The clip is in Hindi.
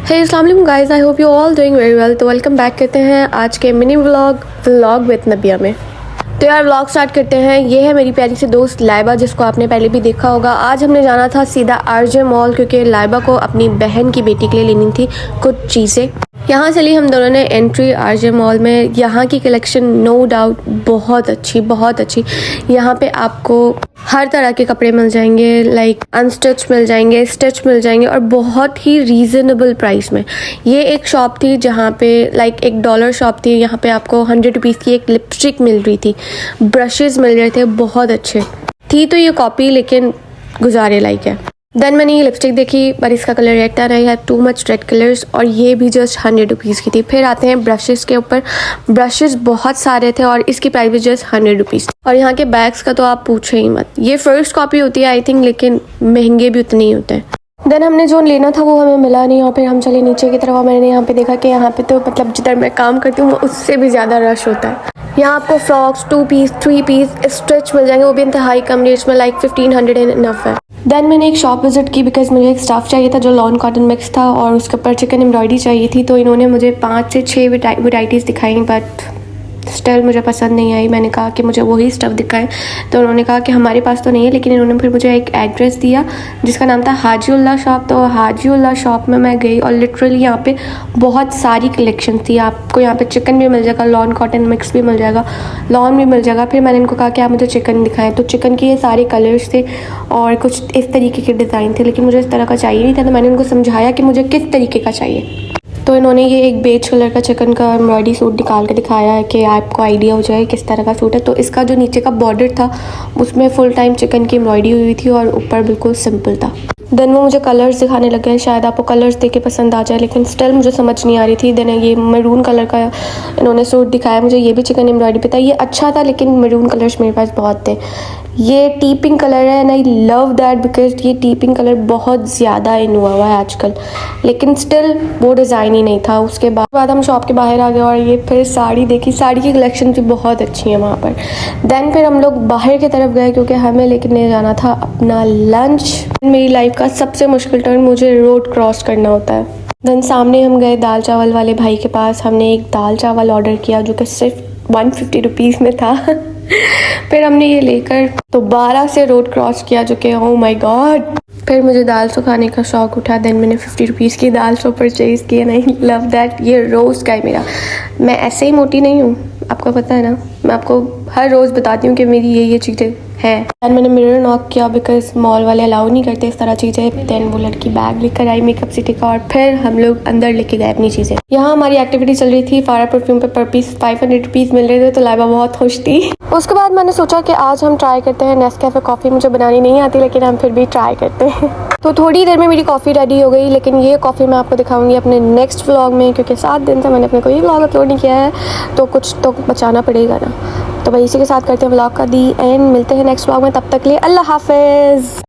हे अस्सलाम वालेकुम guys, I hope you all doing very well. तो वेलकम बैक करते हैं आज के मिनी व्लॉग विद नबिया में। तो यार व्लॉग स्टार्ट करते हैं। ये है मेरी प्यारी सी दोस्त लाइबा, जिसको आपने पहले भी देखा होगा। आज हमने जाना था सीधा आरजे मॉल, क्योंकि लाइबा को अपनी बहन की बेटी के लिए लेनी थी कुछ चीज़ें। यहाँ से ली हम दोनों ने एंट्री आरजे मॉल में। यहाँ की कलेक्शन नो डाउट बहुत अच्छी। यहाँ पे आपको हर तरह के कपड़े मिल जाएंगे, लाइक अनस्टिच मिल जाएंगे, स्टिच मिल जाएंगे, और बहुत ही रीज़नेबल प्राइस में। ये एक शॉप थी जहाँ पे लाइक $1 शॉप थी। यहाँ पे आपको 100 रुपीज़ की एक लिपस्टिक मिल रही थी, ब्रशेज़ मिल रहे थे बहुत अच्छे। थी तो ये कॉपी लेकिन गुजारे लाइक है। देन मैंने ये लिपस्टिक देखी, पर इसका कलर रेड था, I have too much red colours, और ये भी जस्ट 100 रुपीज़ की थी। फिर आते हैं ब्रशेज़ के ऊपर। ब्रशेज़ बहुत सारे थे और इसकी प्राइस भी जस्ट 100 रुपीज़। और यहाँ के बैग्स का तो आप पूछो ही मत। ये फर्स्ट कॉपी होती है आई थिंक, लेकिन महंगे भी उतने ही होते हैं। देन हमने जो लेना था वो हमें मिला नहीं, और फिर हम चले नीचे की तरफ। मैंने यहाँ पे देखा कि यहाँ पे तो मतलब जिधर मैं काम करती हूँ उससे भी ज़्यादा रश होता है। यहाँ आपको फ्रॉक्स 2 पीस 3 पीस स्टिच मिल जाएंगे, वो भी इंतहाई कम रेट्स में, लाइक 1500 इनफ है। देन मैंने एक शॉप विजिट की बिकॉज मुझे एक स्टफ़ चाहिए था जो लॉन कॉटन मिक्स था, और उसके ऊपर चिकन एम्ब्रॉयडरी चाहिए थी। तो इन्होंने मुझे 5 से 6 वैराइटीज़ दिखाई, बट स्टिल मुझे पसंद नहीं आई। मैंने कहा कि मुझे वही स्टफ़ दिखाएं, तो उन्होंने कहा कि हमारे पास तो नहीं है, लेकिन इन्होंने फिर मुझे एक एड्रेस दिया जिसका नाम था हाजीउल्लाह शॉप। तो हाजीउल्लाह शॉप में मैं गई और लिटरली यहाँ पे बहुत सारी कलेक्शन थी। आपको यहाँ पे चिकन भी मिल जाएगा, लॉन कॉटन मिक्स भी मिल जाएगा, लॉन भी मिल जाएगा। फिर मैंने इनको कहा कि आप मुझे चिकन दिखाएं, तो चिकन के ये सारे कलर्स थे और कुछ इस तरीके के डिज़ाइन थे, लेकिन मुझे इस तरह का चाहिए नहीं था। तो मैंने उनको समझाया कि मुझे किस तरीके का चाहिए। तो इन्होंने ये एक बेज कलर का चिकन का एम्ब्रॉयडरी सूट निकाल के दिखाया है कि आपको आइडिया हो जाए किस तरह का सूट है। तो इसका जो नीचे का बॉर्डर था उसमें फुल टाइम चिकन की एम्ब्रॉयडरी हुई थी और ऊपर बिल्कुल सिंपल था। देन वो मुझे कलर्स दिखाने लगे हैं, शायद आपको कलर्स देख के पसंद आ जाए, लेकिन स्टिल मुझे समझ नहीं आ रही थी। देन ये मैरून कलर का इन्होंने सूट दिखाया मुझे, ये भी चिकन एम्ब्रॉयडरी पे था। ये अच्छा था, लेकिन मैरून कलर्स मेरे पास बहुत थे। ये टी पिंक कलर है and I love that because ये टी पिंक कलर बहुत ज़्यादा इन हुआ है आजकल, लेकिन स्टिल वो डिज़ाइन ही नहीं था। उसके बाद हम शॉप के बाहर आ गए और ये फिर साड़ी देखी। साड़ी की कलेक्शन भी बहुत अच्छी है वहाँ पर। देन फिर हम लोग बाहर की तरफ गए क्योंकि हमें लेके जाना था अपना लंच। मेरी लाइफ का सबसे मुश्किल टर्न, मुझे रोड क्रॉस करना होता है। देन सामने हम गए दाल चावल वाले भाई के पास। हमने एक दाल चावल ऑर्डर किया जो कि सिर्फ 150 रुपीज़ में था। फिर हमने ये लेकर दोबारा से रोड क्रॉस किया, जो कि ओह माय गॉड। फिर मुझे दाल सो खाने का शौक़ उठा। देन मैंने 50 रुपीज़ की दाल सो परचेज़ की। नहीं लव दैट। ये रोज़ का है मेरा। मैं ऐसे ही मोटी नहीं हूँ, आपको पता है ना। मैं आपको हर रोज़ बताती हूँ कि मेरी ये चीज़ें हैं। दैन मैंने मिरर नॉक किया बिकॉज मॉल वाले अलाउ नहीं करते इस तरह चीज़ें। दैन वो लड़की बैग लेकर आई मेकअप सिटी का, और फिर हम लोग अंदर लेके गए अपनी चीज़ें। यहाँ हमारी एक्टिविटी चल रही थी। फारा परफ्यूम पे पर पीस 500 रुपीज़ मिल रहे थे, तो लाइबा बहुत खुश थी। उसके बाद मैंने सोचा कि आज हम ट्राई करते हैं नेस्कैफे कॉफ़ी। मुझे बनानी नहीं आती, लेकिन हम फिर भी ट्राई करते हैं। तो थोड़ी देर में मेरी कॉफ़ी रेडी हो गई, लेकिन ये कॉफ़ी मैं आपको दिखाऊंगी अपने नेक्स्ट व्लॉग में, क्योंकि 7 दिन से मैंने अपने कोई व्लॉग अपलोड नहीं किया है, तो कुछ तो बचाना पड़ेगा ना। तो भाई इसी के साथ करते हैं व्लॉग का दी एंड। मिलते हैं नेक्स्ट व्लॉग में, तब तक के लिए अल्लाह हाफिज़।